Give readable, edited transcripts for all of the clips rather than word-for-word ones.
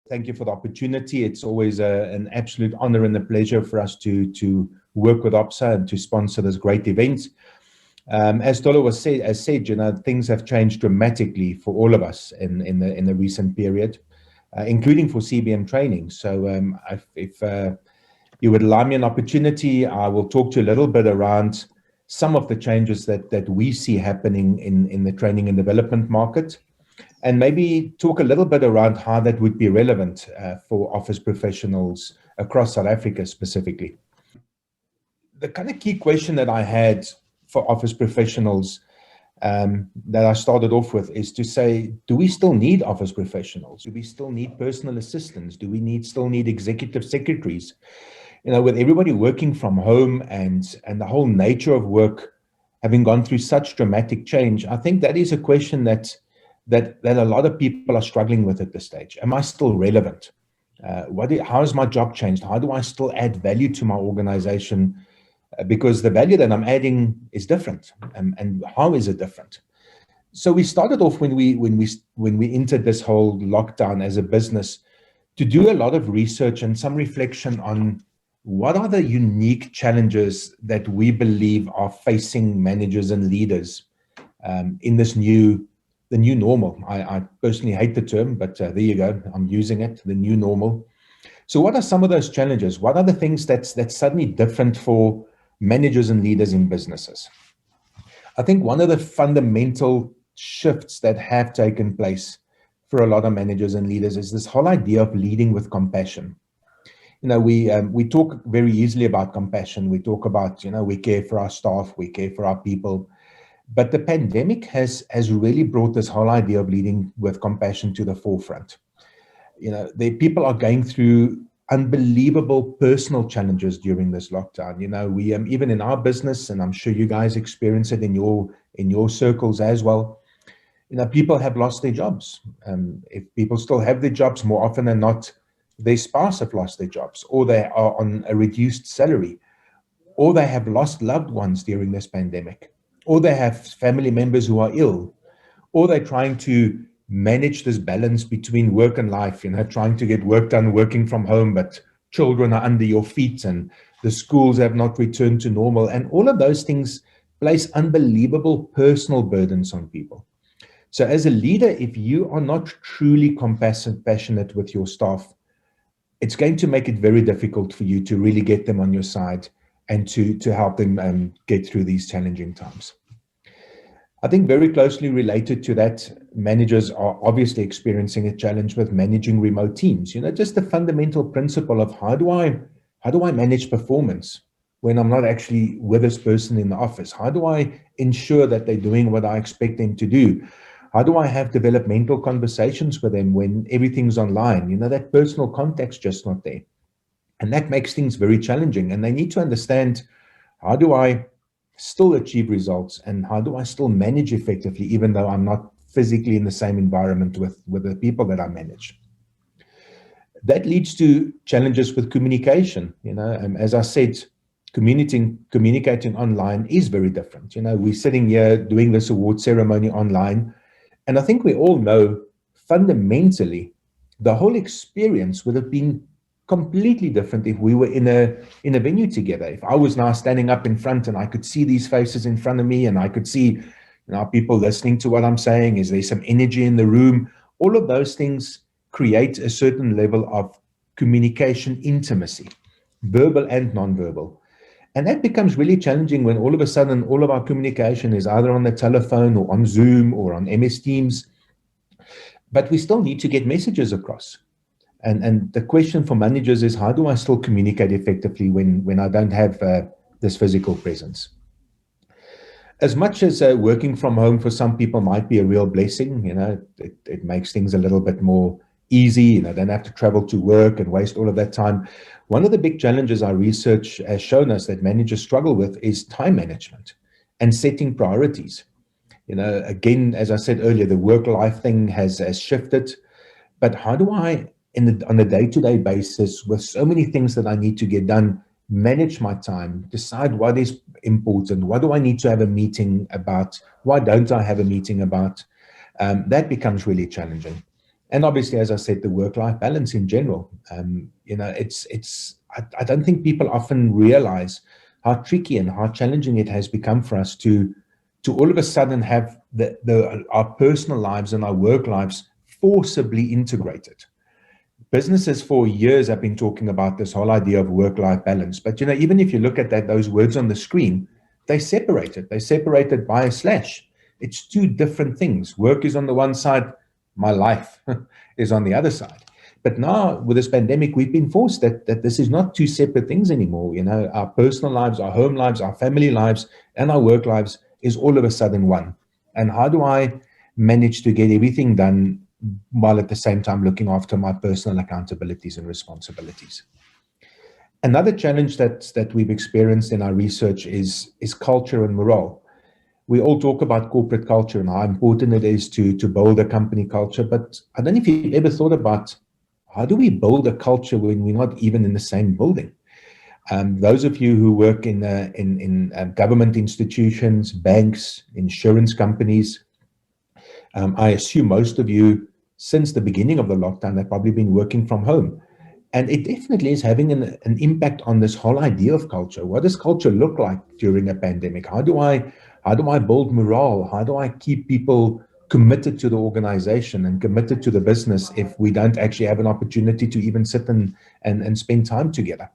Thank you for the opportunity. It's always an absolute honor and a pleasure for us to work with OPSA and to sponsor this great event. As Tolo has said, things have changed dramatically for all of us in the recent period, including for CBM training. So if you would allow me an opportunity, I will talk to you a little bit around some of the changes that we see happening in the training and development market, and maybe talk a little bit around how that would be relevant for office professionals across South Africa specifically. The kind of key question that I had for office professionals that I started off with is to say, do we still need office professionals? Do we still need personal assistants? Do we still need executive secretaries? With everybody working from home and the whole nature of work having gone through such dramatic change, I think that is a question that a lot of people are struggling with at this stage. Am I still relevant? How has my job changed? How do I still add value to my organization? Because the value that I'm adding is different. And how is it different? So we started off when we entered this whole lockdown as a business to do a lot of research and some reflection on what are the unique challenges that we believe are facing managers and leaders in this the new normal. I personally hate the term, but there you go. I'm using it, the new normal. So what are some of those challenges? What are the things that's suddenly different for managers and leaders in businesses? I think one of the fundamental shifts that have taken place for a lot of managers and leaders is this whole idea of leading with compassion. We talk very easily about compassion. We talk about, we care for our staff, we care for our people. But the pandemic has really brought this whole idea of leading with compassion to the forefront. People are going through unbelievable personal challenges during this lockdown. We even in our business, and I'm sure you guys experience it in your circles as well. People have lost their jobs. If people still have their jobs, more often than not, their spouse have lost their jobs, or they are on a reduced salary, or they have lost loved ones during this pandemic, or they have family members who are ill, or they're trying to manage this balance between work and life, trying to get work done working from home, but children are under your feet and the schools have not returned to normal. And all of those things place unbelievable personal burdens on people. So as a leader, if you are not truly compassionate with your staff, it's going to make it very difficult for you to really get them on your side and to help them get through these challenging times. I think very closely related to that, managers are obviously experiencing a challenge with managing remote teams. Just the fundamental principle of how do I manage performance when I'm not actually with this person in the office? How do I ensure that they're doing what I expect them to do? How do I have developmental conversations with them when everything's online? That personal contact's just not there. And that makes things very challenging. And they need to understand, how do I still achieve results and how do I still manage effectively, even though I'm not physically in the same environment with the people that I manage? That leads to challenges with communication. As I said, communicating online is very different. We're sitting here doing this award ceremony online. And I think we all know fundamentally the whole experience would have been completely different if we were in a venue together. If I was now standing up in front and I could see these faces in front of me and I could see people listening to what I'm saying, is there some energy in the room? All of those things create a certain level of communication intimacy, verbal and non-verbal. And that becomes really challenging when all of a sudden all of our communication is either on the telephone or on Zoom or on MS Teams. But we still need to get messages across. And the question for managers is, how do I still communicate effectively when I don't have this physical presence? As much as working from home for some people might be a real blessing, it makes things a little bit more easy. Don't have to travel to work and waste all of that time. One of the big challenges our research has shown us that managers struggle with is time management and setting priorities. Again, as I said earlier, the work-life thing has shifted. But how do I, on a day-to-day basis, with so many things that I need to get done, manage my time, decide what is important, what do I need to have a meeting about, why don't I have a meeting about? That becomes really challenging. And obviously, as I said, the work-life balance in general. I don't think people often realize how tricky and how challenging it has become for us to all of a sudden have our personal lives and our work lives forcibly integrated. Businesses for years have been talking about this whole idea of work-life balance. But, even if you look at those words on the screen, they're separated. They're separated by a slash. It's two different things. Work is on the one side, my life is on the other side. But now with this pandemic, we've been forced that this is not two separate things anymore. Our personal lives, our home lives, our family lives, and our work lives is all of a sudden one. And how do I manage to get everything done while at the same time looking after my personal accountabilities and responsibilities? Another challenge that we've experienced in our research is culture and morale. We all talk about corporate culture and how important it is to build a company culture, but I don't know if you've ever thought about how do we build a culture when we're not even in the same building? Those of you who work in government institutions, banks, insurance companies, I assume most of you, since the beginning of the lockdown, have probably been working from home. And it definitely is having an impact on this whole idea of culture. What does culture look like during a pandemic? How do I build morale? How do I keep people committed to the organization and committed to the business if we don't actually have an opportunity to even sit and spend time together?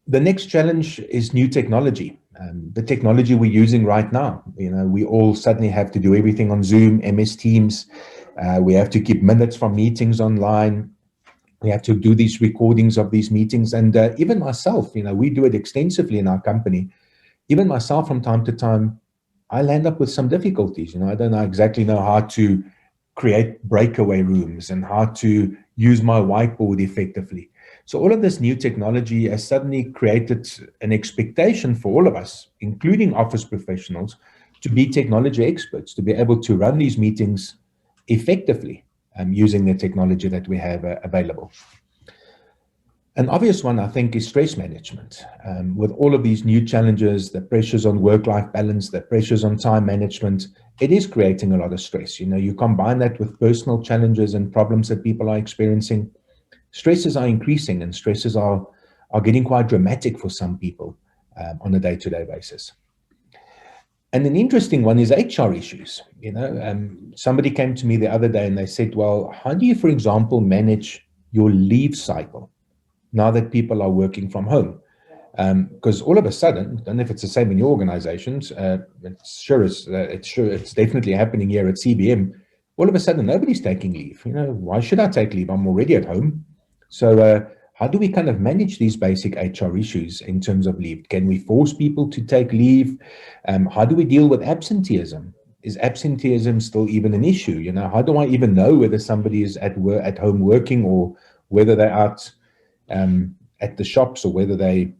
The next challenge is new technology. The technology we're using right now. We all suddenly have to do everything on Zoom, MS Teams. We have to keep minutes from meetings online. We have to do these recordings of these meetings. And even myself, we do it extensively in our company. Even myself, from time to time, I land up with some difficulties. I don't exactly know how to create breakaway rooms and how to use my whiteboard effectively. So all of this new technology has suddenly created an expectation for all of us, including office professionals, to be technology experts, to be able to run these meetings effectively using the technology that we have available. An obvious one, I think, is stress management. With all of these new challenges, the pressures on work-life balance, the pressures on time management, it is creating a lot of stress. You combine that with personal challenges and problems that people are experiencing. Stresses are increasing, and stresses are getting quite dramatic for some people on a day-to-day basis. And an interesting one is HR issues. Somebody came to me the other day and they said, well, how do you, for example, manage your leave cycle now that people are working from home? Because all of a sudden, I don't know if it's the same in your organizations, it's definitely happening here at CBM. All of a sudden, nobody's taking leave. Why should I take leave? I'm already at home. So how do we kind of manage these basic HR issues in terms of leave? Can we force people to take leave? How do we deal with absenteeism? Is absenteeism still even an issue? How do I even know whether somebody is at home working or whether they're out at the shops or whether they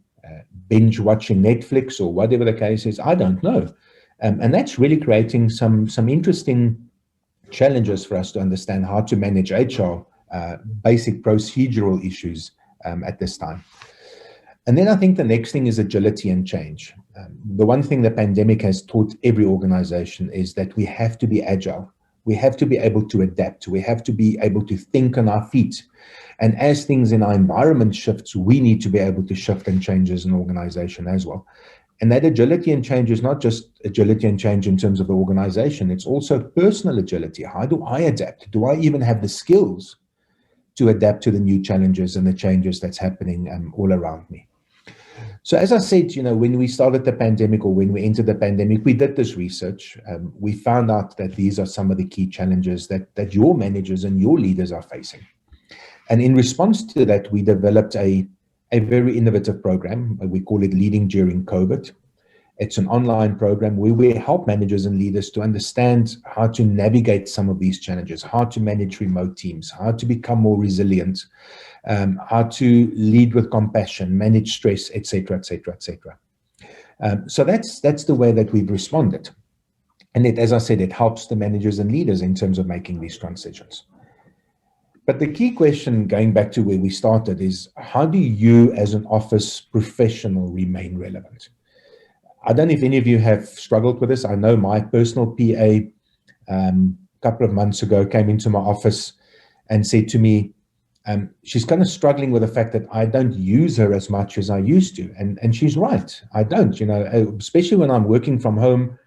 binge watching Netflix or whatever the case is? I don't know. And that's really creating some interesting challenges for us to understand how to manage HR, basic procedural issues at this time. And then I think the next thing is agility and change. The one thing the pandemic has taught every organization is that we have to be agile. We have to be able to adapt. We have to be able to think on our feet. And as things in our environment shifts, we need to be able to shift and change as an organization as well. And that agility and change is not just agility and change in terms of the organization, it's also personal agility. How do I adapt? Do I even have the skills to adapt to the new challenges and the changes that's happening all around me? So as I said, when we started the pandemic or when we entered the pandemic, we did this research. We found out that these are some of the key challenges that your managers and your leaders are facing. And in response to that, we developed a very innovative program. We call it Leading During COVID. It's an online program where we help managers and leaders to understand how to navigate some of these challenges, how to manage remote teams, how to become more resilient, how to lead with compassion, manage stress, etc., etc., etc. So that's the way that we've responded. And as I said, it helps the managers and leaders in terms of making these transitions. But the key question, going back to where we started, is how do you as an office professional remain relevant? I don't know if any of you have struggled with this. I know my personal PA couple of months ago came into my office and said to me, she's kind of struggling with the fact that I don't use her as much as I used to. And she's right. I don't, especially when I'm working from home,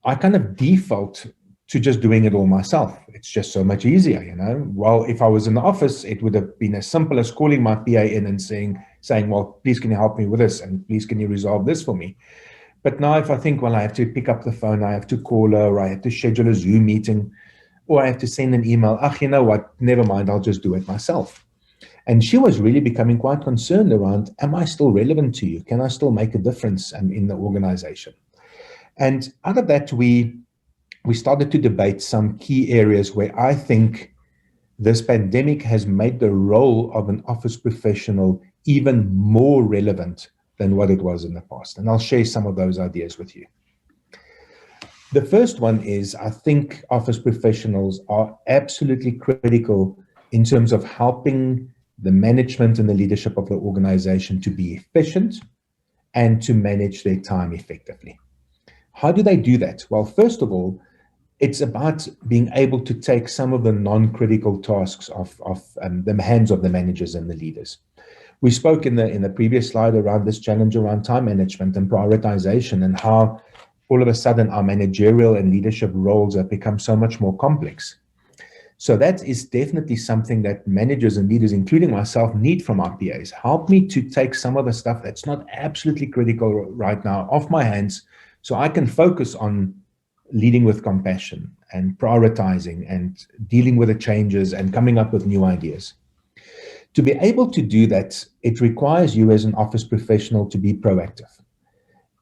I kind of default to just doing it all myself. It's just so much easier, While if I was in the office, it would have been as simple as calling my PA in and saying, well, please, can you help me with this? And please, can you resolve this for me? But now if I think, well, I have to pick up the phone, I have to call her, or I have to schedule a Zoom meeting, or I have to send an email, you know what, never mind, I'll just do it myself. And she was really becoming quite concerned around, am I still relevant to you? Can I still make a difference in the organization? And out of that, we started to debate some key areas where I think this pandemic has made the role of an office professional even more relevant than what it was in the past. And I'll share some of those ideas with you. The first one is, I think office professionals are absolutely critical in terms of helping the management and the leadership of the organization to be efficient and to manage their time effectively. How do they do that? Well, first of all, it's about being able to take some of the non-critical tasks off the hands of the managers and the leaders. We spoke in the previous slide around this challenge around time management and prioritization, and how all of a sudden our managerial and leadership roles have become so much more complex. So that is definitely something that managers and leaders, including myself, need from our PAs. Help me to take some of the stuff that's not absolutely critical right now off my hands, so I can focus on leading with compassion and prioritizing and dealing with the changes and coming up with new ideas. To be able to do that, it requires you as an office professional to be proactive.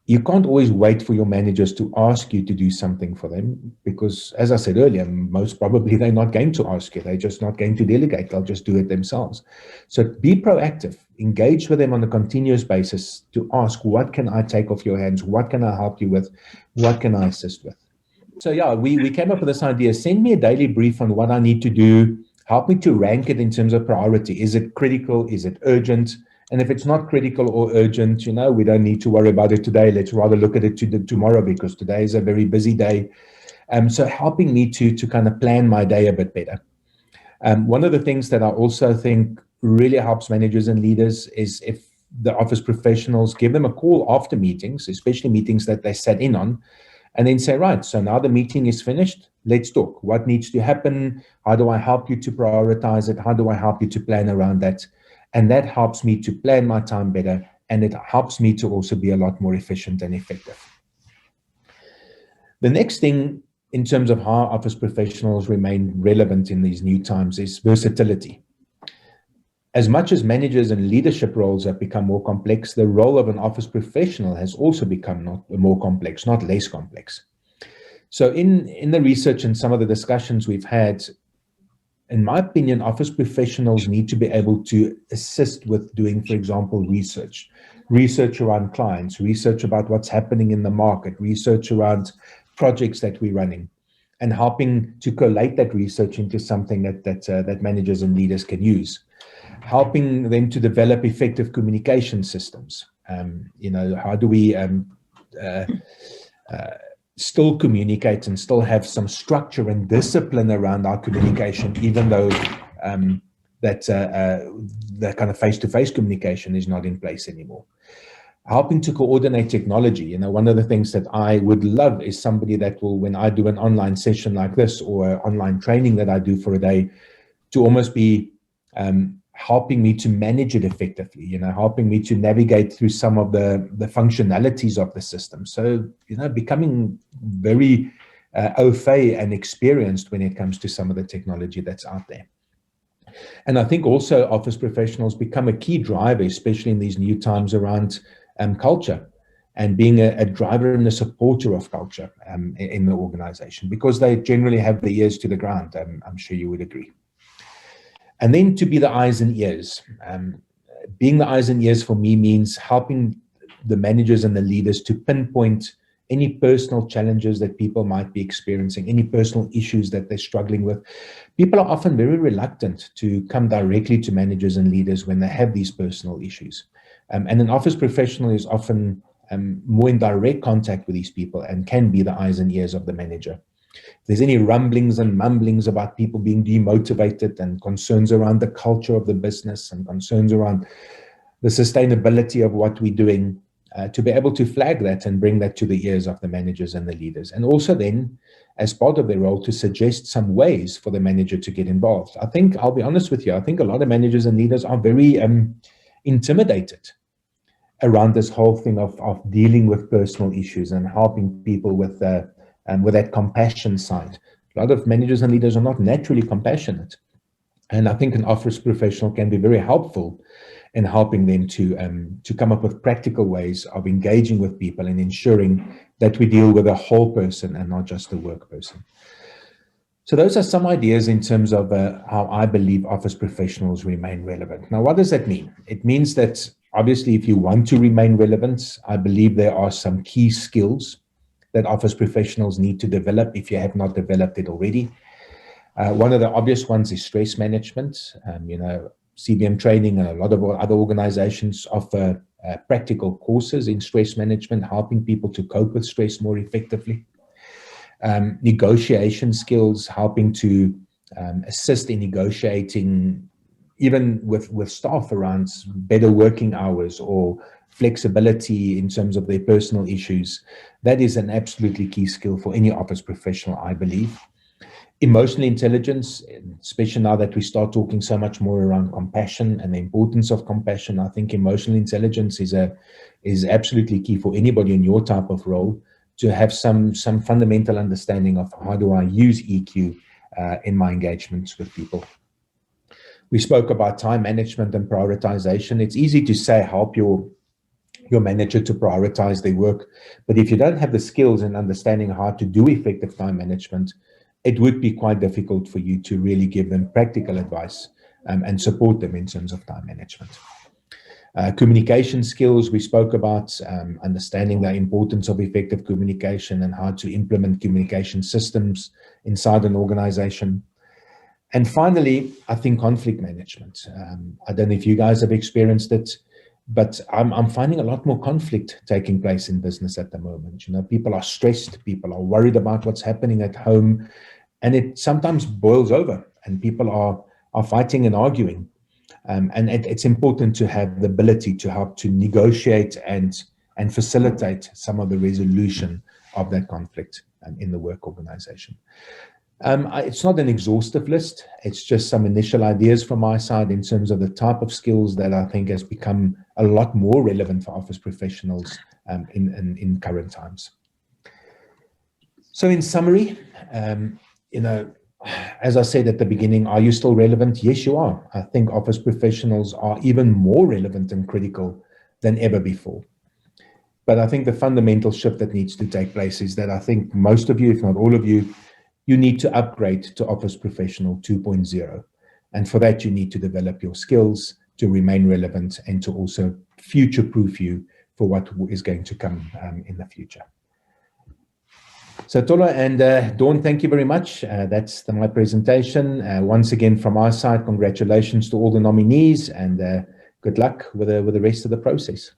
You can't always wait for your managers to ask you to do something for them, because, as I said earlier, most probably they're not going to ask you. They're just not going to delegate. They'll just do it themselves. So be proactive. Engage with them on a continuous basis to ask, what can I take off your hands? What can I help you with? What can I assist with? So yeah, we came up with this idea. Send me a daily brief on what I need to do. Help me to rank it in terms of priority. Is it critical? Is it urgent? And if it's not critical or urgent, we don't need to worry about it today. Let's rather look at it tomorrow, because today is a very busy day. So helping me to kind of plan my day a bit better. One of the things that I also think really helps managers and leaders is if the office professionals give them a call after meetings, especially meetings that they sat in on, and then say, right, so now the meeting is finished. Let's talk. What needs to happen? How do I help you to prioritize it? How do I help you to plan around that? And that helps me to plan my time better, and it helps me to also be a lot more efficient and effective. The next thing in terms of how office professionals remain relevant in these new times is versatility. As much as managers and leadership roles have become more complex, the role of an office professional has also become more complex, not less complex. So in the research and some of the discussions we've had, in my opinion, office professionals need to be able to assist with doing, for example, research around clients, research about what's happening in the market, research around projects that we're running, and helping to collate that research into something that managers and leaders can use. Helping them to develop effective communication systems. How do we still communicate and still have some structure and discipline around our communication, even though that kind of face-to-face communication is not in place anymore. Helping to coordinate technology. One of the things that I would love is somebody that will, when I do an online session like this or online training that I do for a day, to almost be helping me to manage it effectively, helping me to navigate through some of the functionalities of the system. So, becoming very au fait and experienced when it comes to some of the technology that's out there. And I think also office professionals become a key driver, especially in these new times, around culture and being a driver and a supporter of culture in the organization, because they generally have the ears to the ground. I'm sure you would agree. And then to be the eyes and ears. Being the eyes and ears for me means helping the managers and the leaders to pinpoint any personal challenges that people might be experiencing, any personal issues that they're struggling with. People are often very reluctant to come directly to managers and leaders when they have these personal issues. And an office professional is often more in direct contact with these people and can be the eyes and ears of the manager. If there's any rumblings and mumblings about people being demotivated and concerns around the culture of the business and concerns around the sustainability of what we're doing, to be able to flag that and bring that to the ears of the managers and the leaders. And also then, as part of their role, to suggest some ways for the manager to get involved. I think, I'll be honest with you, I think a lot of managers and leaders are very intimidated around this whole thing of dealing with personal issues and helping people with that compassion side. A lot of managers and leaders are not naturally compassionate. And I think an office professional can be very helpful in helping them to come up with practical ways of engaging with people and ensuring that we deal with a whole person and not just a work person. So those are some ideas in terms of how I believe office professionals remain relevant. Now, what does that mean? It means that obviously if you want to remain relevant, I believe there are some key skills that office professionals need to develop if you have not developed it already. One of the obvious ones is stress management. CBM training and a lot of other organizations offer practical courses in stress management, helping people to cope with stress more effectively. Negotiation skills, helping to assist in negotiating, even with staff around better working hours or flexibility in terms of their personal issues. That is an absolutely key skill for any office professional, I believe. Emotional intelligence, especially now that we start talking so much more around compassion and the importance of compassion, I think emotional intelligence is absolutely key for anybody in your type of role to have some fundamental understanding of how do I use EQ in my engagements with people. We spoke about time management and prioritization. It's easy to say help your manager to prioritize their work, but if you don't have the skills and understanding how to do effective time management, it would be quite difficult for you to really give them practical advice and support them in terms of time management. Communication skills, we spoke about understanding the importance of effective communication and how to implement communication systems inside an organization. And finally, I think conflict management. I don't know if you guys have experienced it, but I'm finding a lot more conflict taking place in business at the moment. People are stressed, people are worried about what's happening at home, and it sometimes boils over and people are fighting and arguing. And it's important to have the ability to help to negotiate and facilitate some of the resolution of that conflict in the work organization. It's not an exhaustive list. It's just some initial ideas from my side in terms of the type of skills that I think has become a lot more relevant for office professionals in current times. So in summary, as I said at the beginning, are you still relevant? Yes, you are. I think office professionals are even more relevant and critical than ever before. But I think the fundamental shift that needs to take place is that I think most of you, if not all of you, you need to upgrade to Office Professional 2.0. And for that, you need to develop your skills to remain relevant and to also future-proof you for what is going to come in the future. So Tolo and Dawn, thank you very much. That's my presentation. Once again, from our side, congratulations to all the nominees and good luck with the rest of the process.